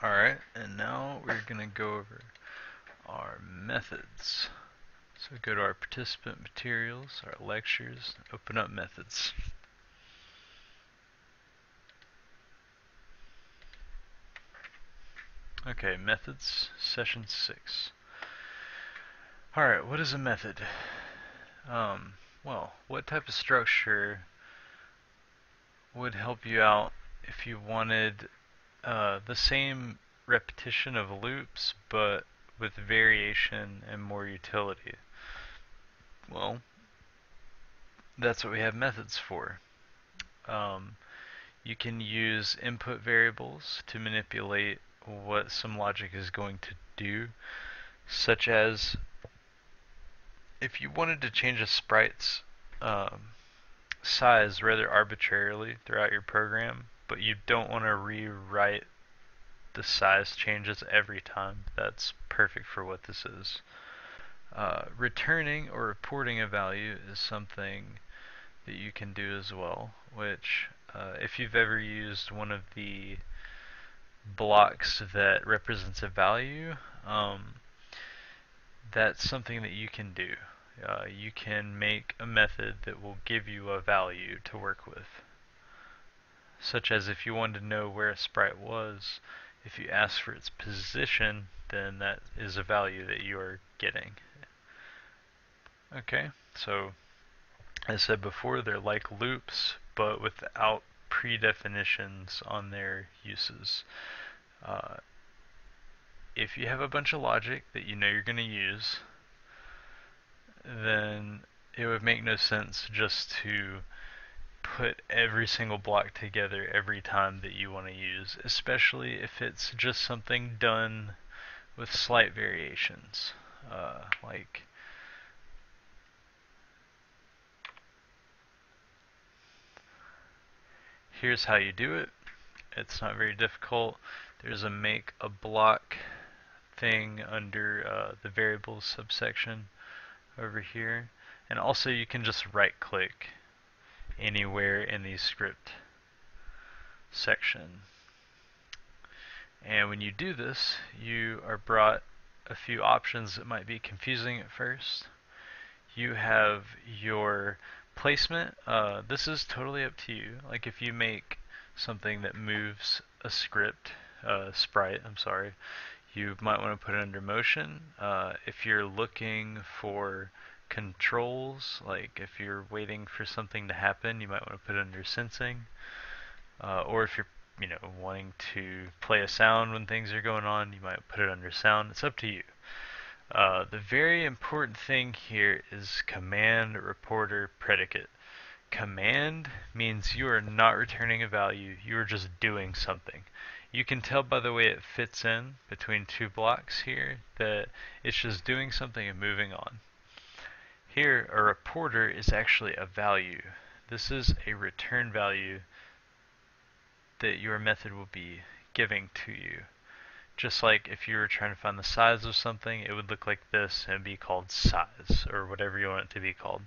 Alright, and now we're going to go over our methods. So go to our participant materials, our lectures, open up methods. Okay, methods, session 6. Alright, what is a method? Well, what type of structure would help you out if you wanted the same repetition of loops but with variation and more utility? Well, that's what we have methods for. You can use input variables to manipulate what some logic is going to do, such as if you wanted to change a sprite's size rather arbitrarily throughout your program, but you don't want to rewrite the size changes every time. That's perfect for what this is. Returning or reporting a value is something that you can do as well, which if you've ever used one of the blocks that represents a value, that's something that you can do. You can make a method that will give you a value to work with. Such as if you wanted to know where a sprite was, if you ask for its position, then that is a value that you are getting. Okay, so as I said before, they're like loops, but without predefinitions on their uses. If you have a bunch of logic that you know you're going to use, then it would make no sense just to put every single block together every time that you want to use, especially if it's just something done with slight variations. Like here's how you do it. It's not very difficult. There's a make a block thing under the variables subsection over here. And also you can just right click anywhere in the script section. And when you do this, you are brought a few options that might be confusing at first. You have your placement. This is totally up to you. Like if you make something that moves a sprite, I'm sorry, you might want to put it under motion. If you're looking for controls, like if you're waiting for something to happen, you might want to put it under sensing. Or if you're wanting to play a sound when things are going on, you might put it under sound. It's up to you. The very important thing here is command reporter predicate. Command means you are not returning a value, you are just doing something. You can tell by the way it fits in between two blocks here that it's just doing something and moving on. Here, a reporter is actually a value. This is a return value that your method will be giving to you. Just like if you were trying to find the size of something, it would look like this and be called size, or whatever you want it to be called.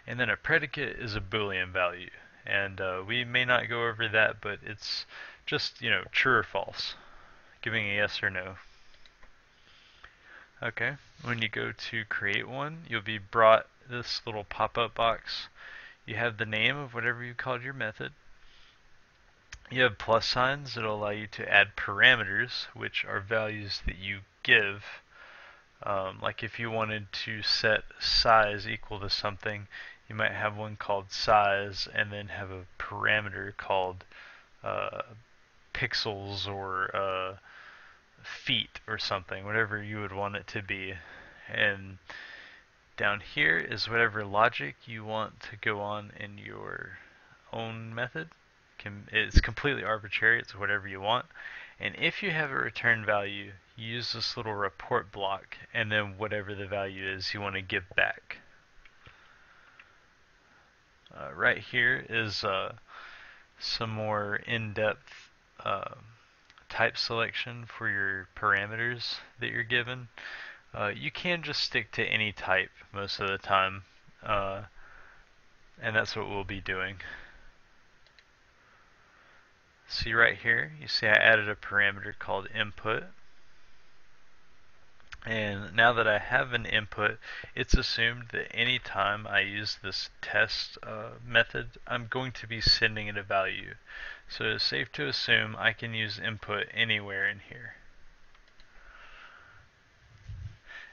And then a predicate is a Boolean value. And we may not go over that, but it's just, true or false, giving a yes or no. Okay, when you go to create one, you'll be brought this little pop-up box. You have the name of whatever you called your method. You have plus signs that will allow you to add parameters, which are values that you give. Like if you wanted to set size equal to something, you might have one called size and then have a parameter called pixels or feet or something, whatever you would want it to be. And down here is whatever logic you want to go on in your own method. It's completely arbitrary, it's whatever you want. And if you have a return value, you use this little report block and then whatever the value is you want to give back. Right here is some more in-depth type selection for your parameters that you're given. You can just stick to any type most of the time, and that's what we'll be doing. See right here, you see I added a parameter called input. And now that I have an input, it's assumed that anytime I use this test method, I'm going to be sending it a value. So it's safe to assume I can use input anywhere in here.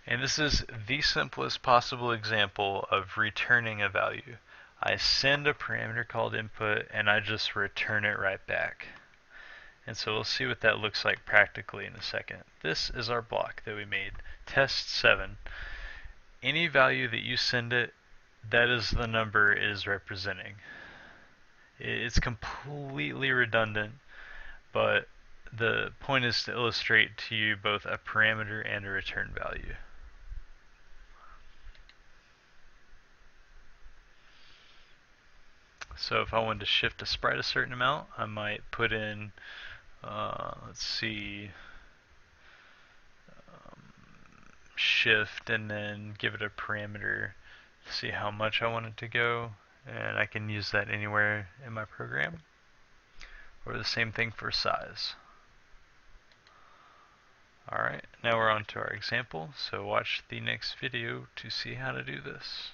And this is the simplest possible example of returning a value. I send a parameter called input and I just return it right back. And so we'll see what that looks like practically in a second. This is our block that we made, test 7. Any value that you send it, that is the number it is representing. It's completely redundant, but the point is to illustrate to you both a parameter and a return value. So if I wanted to shift a sprite a certain amount, I might put in, let's see, shift and then give it a parameter to see how much I want it to go, and I can use that anywhere in my program. Or the same thing for size. Alright, now we're on to our example, so watch the next video to see how to do this.